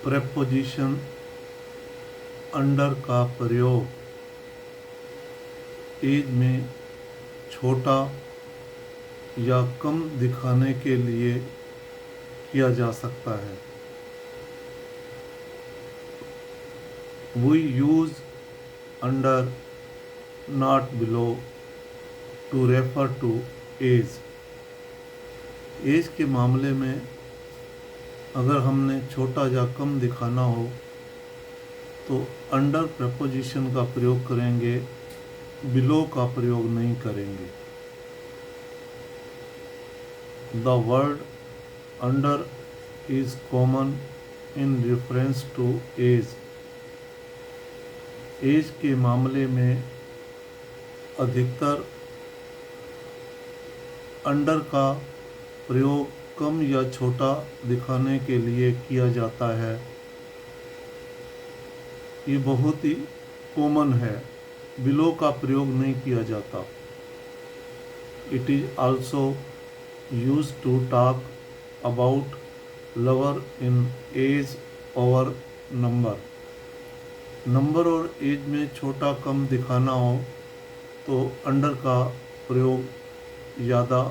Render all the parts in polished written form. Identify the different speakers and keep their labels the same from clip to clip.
Speaker 1: Preposition under का प्रयोग as में छोटा या कम दिखाने के लिए किया जा सकता है। We use under, not below to refer to age। Age के मामले में अगर हमने छोटा या कम दिखाना हो तो अंडर प्रपोजिशन का प्रयोग करेंगे, बिलो का प्रयोग नहीं करेंगे। The word under is common in reference to age. Age के मामले में अधिकतर अंडर का प्रयोग कम या छोटा दिखाने के लिए किया जाता है। ये बहुत ही कॉमन है, बिलो का प्रयोग नहीं किया जाता। It is also used to talk about lover in age over number. Number और एज में छोटा कम दिखाना हो तो अंडर का प्रयोग ज़्यादा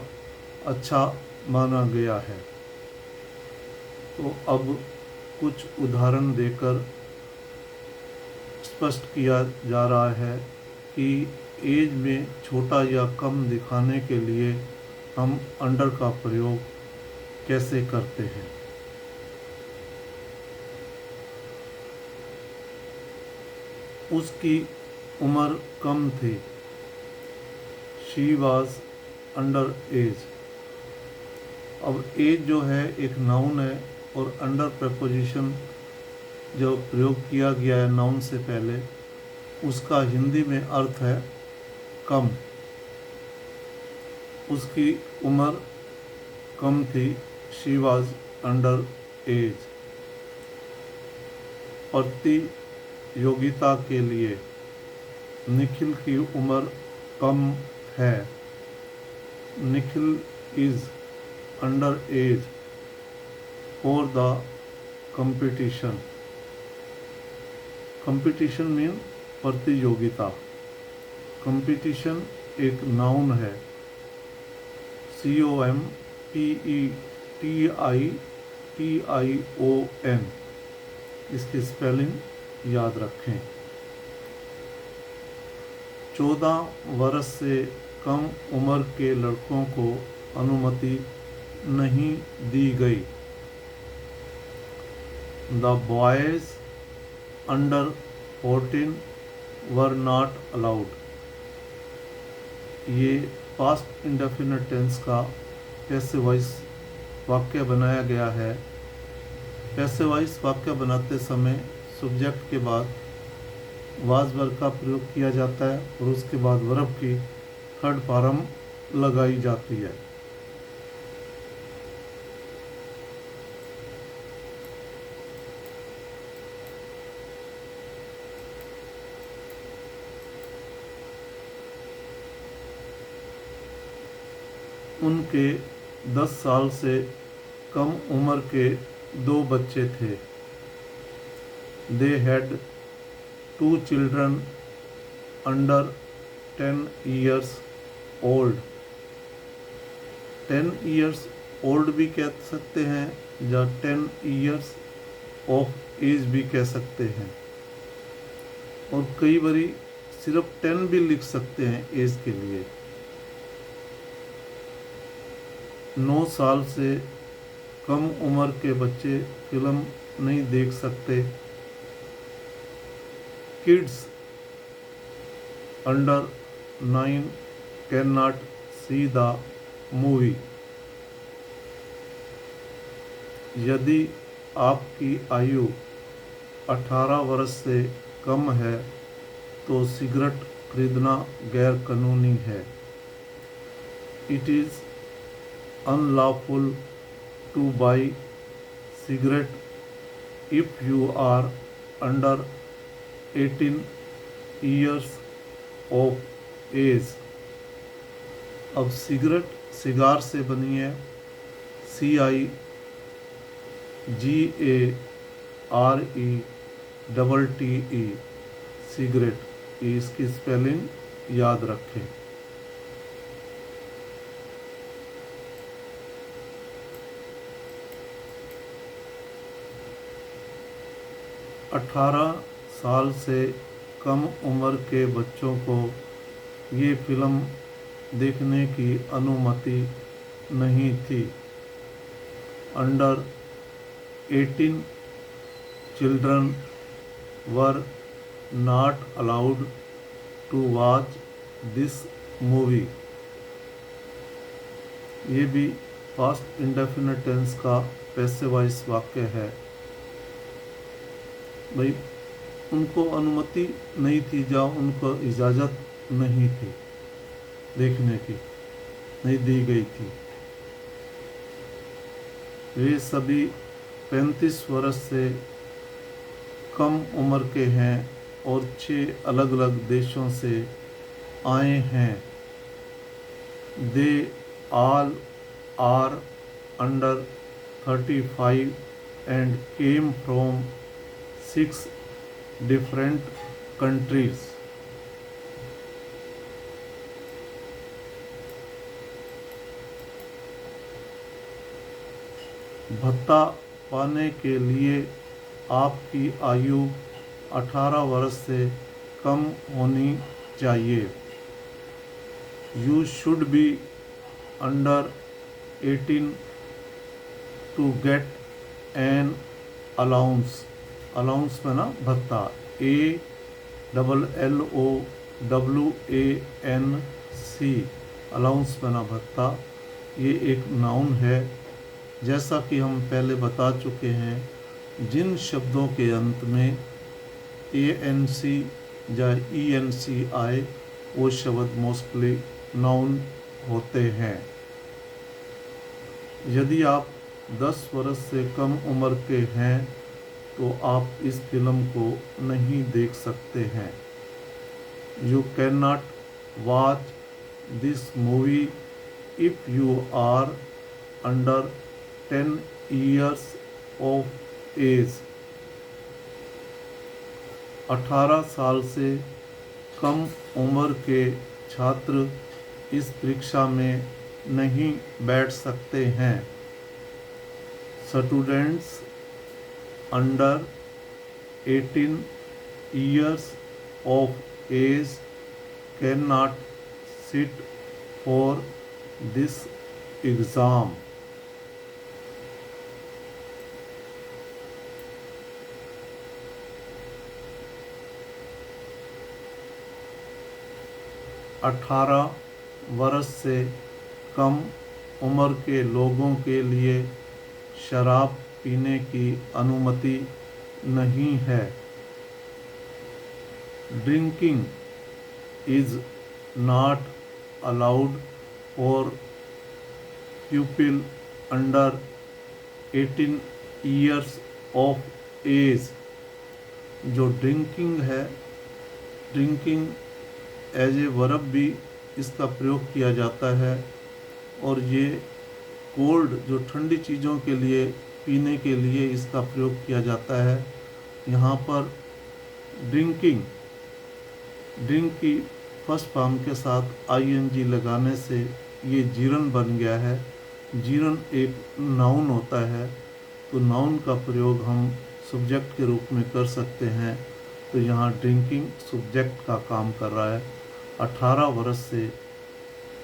Speaker 1: अच्छा माना गया है। तो अब कुछ उदाहरण देकर स्पष्ट किया जा रहा है कि एज में छोटा या कम दिखाने के लिए हम अंडर का प्रयोग कैसे करते हैं। उसकी उम्र कम थी। She was under as. अब एज जो है एक नाउन है और अंडर प्रपोजिशन जो प्रयोग किया गया है नाउन से पहले, उसका हिंदी में अर्थ है कम। उसकी उम्र कम थी। She was under as. प्रतियोगिता के लिए निखिल की उम्र कम है। Nikhil is under as for the competition. Competition mean प्रतियोगिता। कंपटीशन एक नाउन है। COMPETITION। इसकी स्पेलिंग याद रखें। 14 वर्ष से कम उम्र के लड़कों को अनुमति नहीं दी गई। The boys under 14 were not allowed. ये पास्ट इंडेफिनिट टेंस का पैसिव वॉइस वाक्य बनाया गया है। पैसिव वॉइस वाक्य बनाते समय सब्जेक्ट के बाद वाज वर्ब का प्रयोग किया जाता है और उसके बाद वर्ब की थर्ड फॉर्म लगाई जाती है। उनके 10 साल से कम उम्र के 2 बच्चे थे। They had 2 children under 10 years old। 10 years old भी कह सकते हैं या 10 years of एज भी कह सकते हैं और कई बारी सिर्फ 10 भी लिख सकते हैं एज के लिए। 9 साल से कम उम्र के बच्चे फिल्म नहीं देख सकते। Kids under 9 can not see the movie. यदि आपकी आयु 18 वर्ष से कम है तो सिगरेट खरीदना गैर कानूनी है। It is unlawful to buy cigarette if you are under 18 years of age। अब सिगरेट सिगार से बनी है, CIGAR RETTE, सिगरेट, इसकी स्पेलिंग याद रखें। अठारह साल से कम उम्र के बच्चों को ये फिल्म देखने की अनुमति नहीं थी। Under 18 children were not allowed to watch this movie. ये भी पास्ट इंडेफिनिट टेंस का पैसिव वॉइस वाक्य है। भाई उनको अनुमति नहीं थी, या उनको इजाज़त नहीं थी देखने की, नहीं दी गई थी। वे सभी 35 वर्ष से कम उम्र के हैं और 6 अलग अलग देशों से आए हैं। They all are under 35 and came from 6 different countries. भत्ता पाने के लिए आपकी आयु 18 वर्ष से कम होनी चाहिए। You should be under 18 to get an allowance. Allowance में ना भत्ता, ALLOWANC, अलाउंस में ना भत्ता, ये एक नाउन है। जैसा कि हम पहले बता चुके हैं, जिन शब्दों के अंत में ANC या ENC आए वो शब्द मोस्टली नाउन होते हैं। यदि आप 10 वर्ष से कम उम्र के हैं तो आप इस फिल्म को नहीं देख सकते हैं। You can not watch this movie if you are under 10 years of age. 18 साल से कम उम्र के छात्र इस परीक्षा में नहीं बैठ सकते हैं। Students under 18 years of age cannot sit for this exam. अठारह वर्ष से कम उम्र के लोगों के लिए शराब पीने की अनुमति नहीं है। Drinking is not allowed for people under 18 years of age. जो ड्रिंकिंग है, ड्रिंकिंग एज ए वर्ब भी इसका प्रयोग किया जाता है, और ये कोल्ड जो ठंडी चीज़ों के लिए पीने के लिए इसका प्रयोग किया जाता है। यहाँ पर ड्रिंकिंग, ड्रिंक की फर्स्ट फॉर्म के साथ ING लगाने से ये जीरन बन गया है। जीरन एक नाउन होता है, तो नाउन का प्रयोग हम सब्जेक्ट के रूप में कर सकते हैं। तो यहाँ ड्रिंकिंग सब्जेक्ट का काम कर रहा है। 18 वर्ष से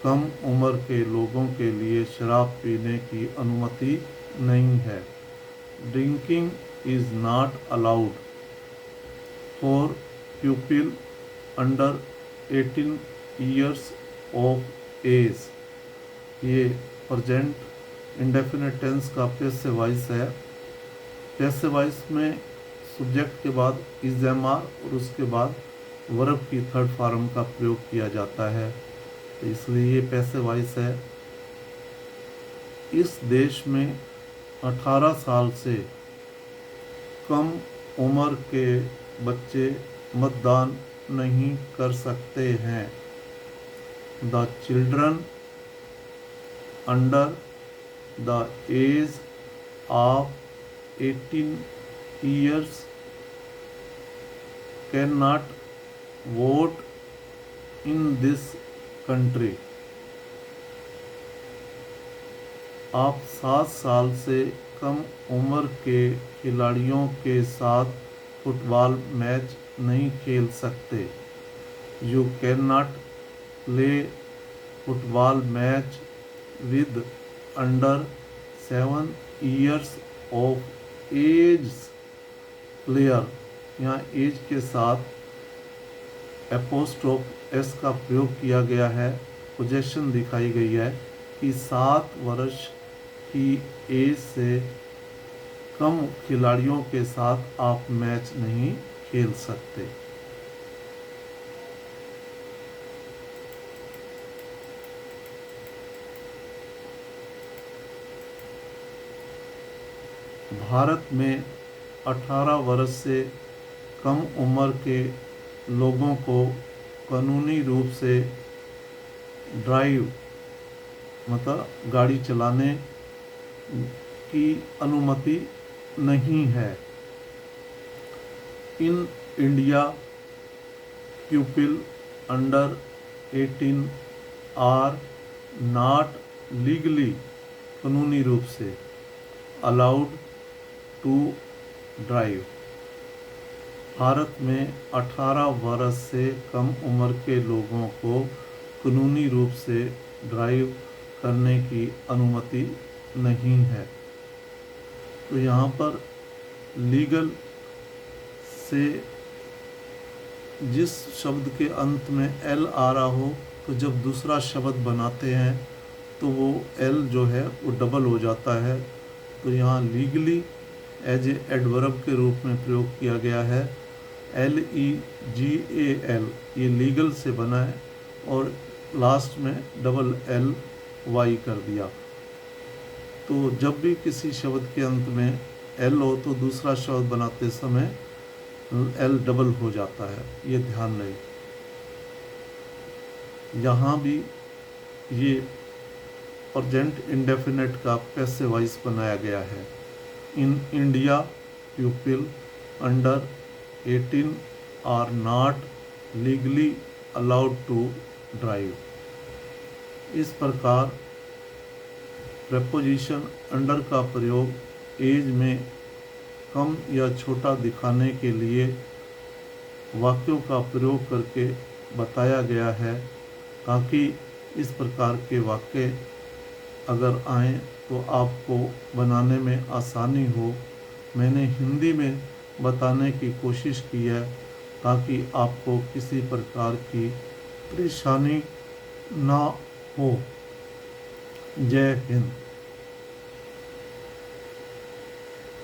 Speaker 1: कम उम्र के लोगों के लिए शराब पीने की अनुमति नहीं है। Drinking is not allowed for people under 18 years of age. ये प्रेजेंट इंडेफिनिट टेंस का पैसिव वॉइस है। पैसिव वॉइस में सब्जेक्ट के बाद इज़-एम-आर और उसके बाद वर्ब की थर्ड फॉर्म का प्रयोग किया जाता है, तो इसलिए ये पैसिव वॉइस है। इस देश में 18 साल से कम उम्र के बच्चे मतदान नहीं कर सकते हैं। The children under the age of 18 years cannot vote in this country। आप 7 साल से कम उम्र के खिलाड़ियों के साथ फुटबॉल मैच नहीं खेल सकते। You cannot play football match with under 7 years of age player। यहाँ एज के साथ एपोस्ट्रोफ एस का प्रयोग किया गया है। पोजेशन दिखाई गई है कि 7 वर्ष की एज से कम खिलाड़ियों के साथ आप मैच नहीं खेल सकते। भारत में 18 वर्ष से कम उम्र के लोगों को कानूनी रूप से ड्राइव मतलब गाड़ी चलाने की अनुमति नहीं है। In India people under 18 are not legally कानूनी रूप से अलाउड टू ड्राइव। भारत में 18 वर्ष से कम उम्र के लोगों को कानूनी रूप से ड्राइव करने की अनुमति नहीं है। तो यहाँ पर लीगल से जिस शब्द के अंत में एल आ रहा हो, तो जब दूसरा शब्द बनाते हैं तो वो एल जो है वो डबल हो जाता है। तो यहाँ लीगली एज ए एडवर्ब के रूप में प्रयोग किया गया है। LEGAL ये लीगल से बना है और लास्ट में डबल एल वाई कर दिया। तो जब भी किसी शब्द के अंत में एल हो तो दूसरा शब्द बनाते समय एल डबल हो जाता है, ये ध्यान रहे। यहाँ भी ये प्रेजेंट इंडेफिनिट का पैसिव वॉइस बनाया गया है। In India people under 18 are not legally allowed to drive. इस प्रकार प्रेपोजिशन अंडर का प्रयोग एज में कम या छोटा दिखाने के लिए वाक्यों का प्रयोग करके बताया गया है, ताकि इस प्रकार के वाक्य अगर आएँ तो आपको बनाने में आसानी हो। मैंने हिंदी में बताने की कोशिश की है ताकि आपको किसी प्रकार की परेशानी ना हो। जय हिंद।